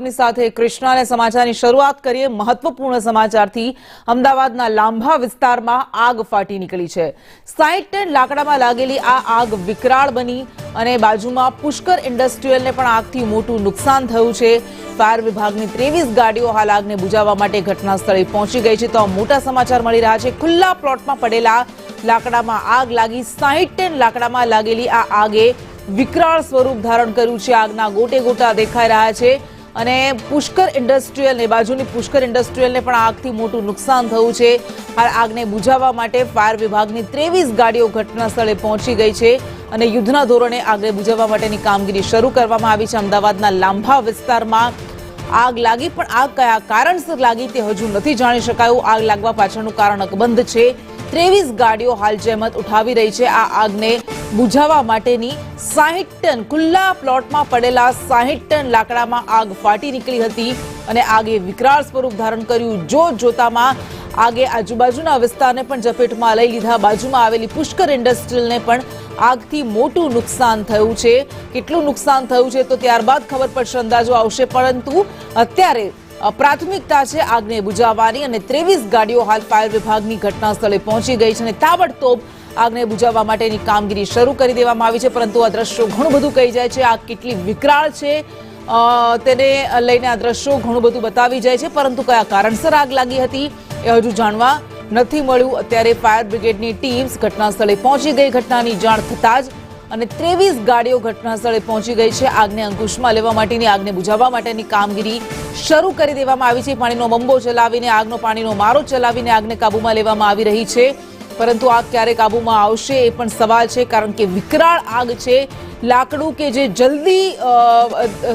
આપની સાથે કૃષ્ણા અને સમાચારની શરૂઆત કરીએ મહત્વપૂર્ણ સમાચારથી। અમદાવાદના લાંભા વિસ્તારમાં આગ ફાટી નીકળી છે। 60 ટન લાકડામાં લાગેલી આ આગ વિકરાળ બની અને બાજુમાં પુષ્કર ઇન્ડસ્ટ્રીયલને પણ આગથી મોટું નુકસાન થયું છે। ફાયર વિભાગની 23 ગાડીઓ હાલ આગને બુઝાવવા માટે ઘટના સ્થળે પહોંચી ગઈ છે। તો મોટા સમાચાર મળી રહ્યા છે। ખુલ્લા પ્લોટમાં પડેલા લાકડામાં આગ લાગી। 60 ટન લાકડામાં લાગેલી આ આગે વિકરાળ સ્વરૂપ ધારણ કર્યું છે। આગના ગોટે ગોટા દેખાઈ રહ્યા છે અને પુષ્કર ઇન્ડસ્ટ્રીયલને બાજુની પુષ્કર ઇન્ડસ્ટ્રીયલને પણ આગથી મોટું નુકસાન થયું છે। હાલ આગને બુઝાવવા માટે ફાયર વિભાગની 23 ગાડીઓ ઘટના સ્થળે પહોંચી ગઈ છે અને યુદ્ધના ધોરણે આગને બુઝાવવા માટેની કામગીરી શરૂ કરવામાં આવી છે। અમદાવાદના લાંભા વિસ્તારમાં આગ લાગી, પણ આગ કયા કારણસર લાગી તે હજુ નથી જાણી શકાયું। આગ લાગવા પાછળનું કારણ અકબંધ છે। 23 ગાડીઓ હાલ જહેમત ઉઠાવી રહી છે આ આગને બુઝાવવા માટેની। 60 ટન ખુલ્લા પ્લોટમાં પડેલા 60 ટન લાકડામાં આગ ફાટી નીકળી હતી અને આગે વિકરાળ સ્વરૂપ ધારણ કર્યું। જોતામાં આગે આજુબાજુના વિસ્તારને પણ ઝપેટમાં લઈ લીધા। બાજુમાં આવેલી પુષ્કર ઇન્ડસ્ટ્રીયલને પણ આગથી મોટું નુકસાન થયું છે। કેટલું નુકસાન થયું છે તો ત્યારબાદ ખબર પડશે, અંદાજો આવશે, પરંતુ અત્યારે પ્રાથમિકતા છે આગને બુઝાવવાની અને 23 ગાડીઓ હાલ ફાયર વિભાગની ઘટના સ્થળે પહોંચી ગઈ છે અને તાબડતોબ આગને બુઝાવવા માટેની કામગીરી શરૂ કરી દેવામાં આવી છે। પરંતુ આ દ્રશ્યો ઘણું બધું કહી જાય છે, આગ કેટલી વિકરાળ છે તેને લઈને આ દ્રશ્યો ઘણું બધું બતાવી જાય છે। પરંતુ કયા કારણસર આગ લાગી હતી એ હજુ જાણવા નથી મળ્યું। અત્યારે ફાયર બ્રિગેડની ટીમ્સ ઘટના સ્થળે પહોંચી ગઈ। ઘટનાની જાણ થતાં જ અને 23 ગાડીઓ ઘટના સ્થળે પહોંચી ગઈ છે। આગને અંકુશમાં લેવા માટેની, આગને બુઝાવવા માટેની કામગીરી શરૂ કરી દેવામાં આવી છે। પાણીનો બંબો ચલાવીને, આગનો પાણીનો મારો ચલાવીને આગને કાબૂમાં લેવામાં આવી રહી છે। પરંતુ આગ ક્યારે કાબૂમાં આવશે એ પણ સવાલ છે, કારણ કે વિકરાળ આગ છે। લાકડું કે જે જલ્દી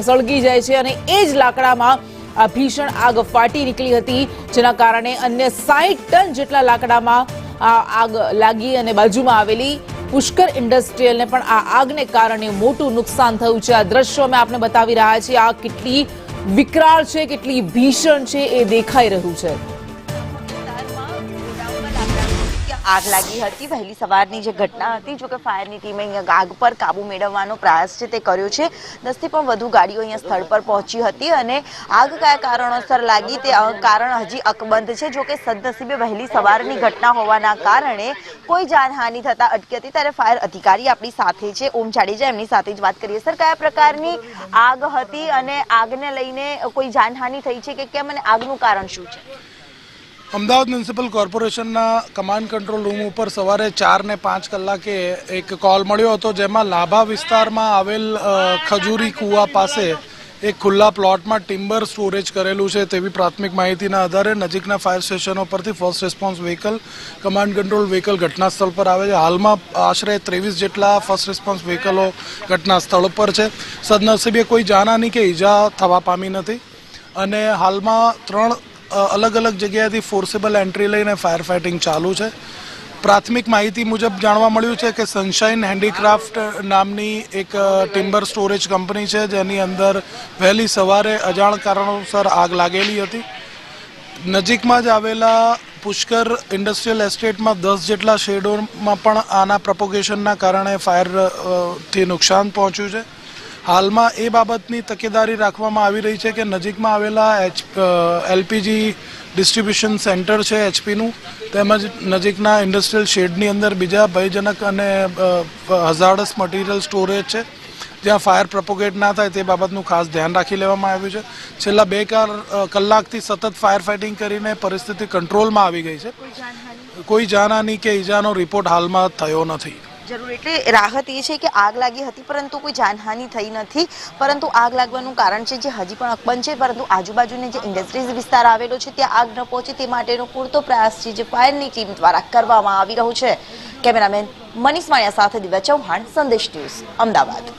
સળગી જાય છે અને એ જ લાકડામાં આ ભીષણ આગ ફાટી નીકળી હતી, જેના કારણે અન્ય 60 ટન જેટલા લાકડામાં આગ લાગી અને બાજુમાં આવેલી પુષ્કર ઇન્ડસ્ટ્રીયલને પણ આ આગને કારણે મોટું નુકસાન થયું છે। આ દ્રશ્યો અમે આપને બતાવી રહ્યા છીએ। આગ કેટલી વિકરાળ છે, કેટલી ભીષણ છે એ દેખાઈ રહ્યું છે। આગ લાગી હતી વહેલી સવારની જે ઘટના હતી, જો કે ફાયરની ટીમે અહીંયા આગ પર કાબુ મેળવવાનો પ્રયાસ છે તે કર્યો છે। 10 થી પણ વધુ ગાડીઓ અહીંયા સ્થળ પર પહોંચી હતી અને આગ કયા કારણોસર લાગી તે કારણ હજી અકબંધ છે। જો કે સદનસીબે વહેલી સવારની ઘટના હોવાના કારણે કોઈ જાનહાનિ થતા અટકી હતી। ત્યારે ફાયર અધિકારી આપણી સાથે છે, ઓમ જાડેજા, એમની સાથે જ વાત કરીએ। સર, કયા પ્રકારની આગ હતી અને આગને લઈને કોઈ જાનહાનિ થઈ છે કે કેમ અને આગનું કારણ શું છે? અમદાવાદ મ્યુનિસિપલ કોર્પોરેશનના કમાન્ડ કંટ્રોલ રૂમ ઉપર સવારે 4 ને 5 કલાકે એક કોલ મળ્યો હતો, જેમાં લાભા વિસ્તારમાં આવેલ ખજૂરી કુવા પાસે એક ખુલ્લા પ્લોટમાં ટિમ્બર સ્ટોરેજ કરેલું છે તેવી પ્રાથમિક માહિતીના આધારે નજીકના ફાયર સ્ટેશનો પરથી first response vehicle, command control vehicle ઘટના સ્થળ પર આવે છે। હાલમાં આશરે 23 જેટલા ફર્સ્ટ રિસ્પોન્સ વ્હીકલો ઘટના સ્થળ પર છે। સદનસીબે કોઈ જાનહાનિ કે ઈજા થવા પામી નથી અને હાલમાં 3 અલગ અલગ જગ્યાએથી ફોર્સેબલ એન્ટ્રી લઈને ફાયર ફાઇટિંગ ચાલુ છે। પ્રાથમિક માહિતી મુજબ જાણવા મળ્યું છે કે સનશાઇન હેન્ડીક્રાફ્ટ નામની એક ટિમ્બર સ્ટોરેજ કંપની છે, જેની અંદર વહેલી સવારે અજાણ કારણોસર આગ લાગેલી હતી। નજીકમાં જ આવેલા પુષ્કર ઇન્ડસ્ટ્રીયલ એસ્ટેટમાં 10 જેટલા શેડોમાં પણ આના પ્રપોગેશનના કારણે ફાયરથી નુકસાન પહોંચ્યું છે। હાલમાં એ બાબતની તકેદારી રાખવામાં આવી રહી છે કે નજીકમાં આવેલા એલપીજી ડિસ્ટ્રીબ્યુશન સેન્ટર છે એચપીનું, તેમજ નજીકના ઇન્ડસ્ટ્રીયલ શેડની અંદર બીજા ભયજનક અને હઝાર્ડસ મટીરિયલ સ્ટોરેજ છે, જ્યાં ફાયર પ્રપોગેટ ના થાય તે બાબતનું ખાસ ધ્યાન રાખી લેવામાં આવ્યું છે। છેલ્લા 2 કલાકથી સતત ફાયર ફાઇટિંગ કરીને પરિસ્થિતિ કંટ્રોલમાં આવી ગઈ છે। કોઈ જાનહાનિ કે ઈજાનો રિપોર્ટ હાલમાં થયો નથી। જરૂર, એટલે રાહત એ છે કે આગ લાગી હતી પરંતુ કોઈ જાનહાનિ થઈ નથી। પરંતુ આગ લાગવાનું કારણ છે જે હજી પણ અકબંધ છે, પરંતુ આજુબાજુની જે ઇન્ડસ્ટ્રીઝ વિસ્તાર આવેલો છે ત્યાં આગ ન પહોંચે તે માટેનો પૂરતો પ્રયાસ છે જે ફાયરની ટીમ દ્વારા કરવામાં આવી રહ્યો છે। કેમેરામેન મનીષ માળિયા સાથે દિવ્યા ચૌહાણ, સંદેશ ન્યૂઝ, અમદાવાદ।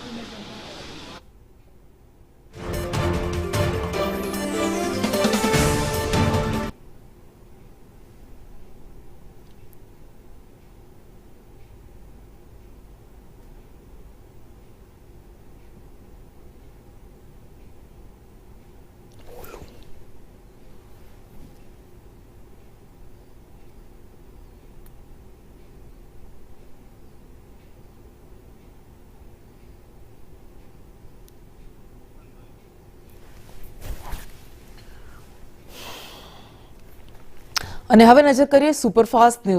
અને હવે નજર કરીએ સુપરફાસ્ટ ન્યૂઝ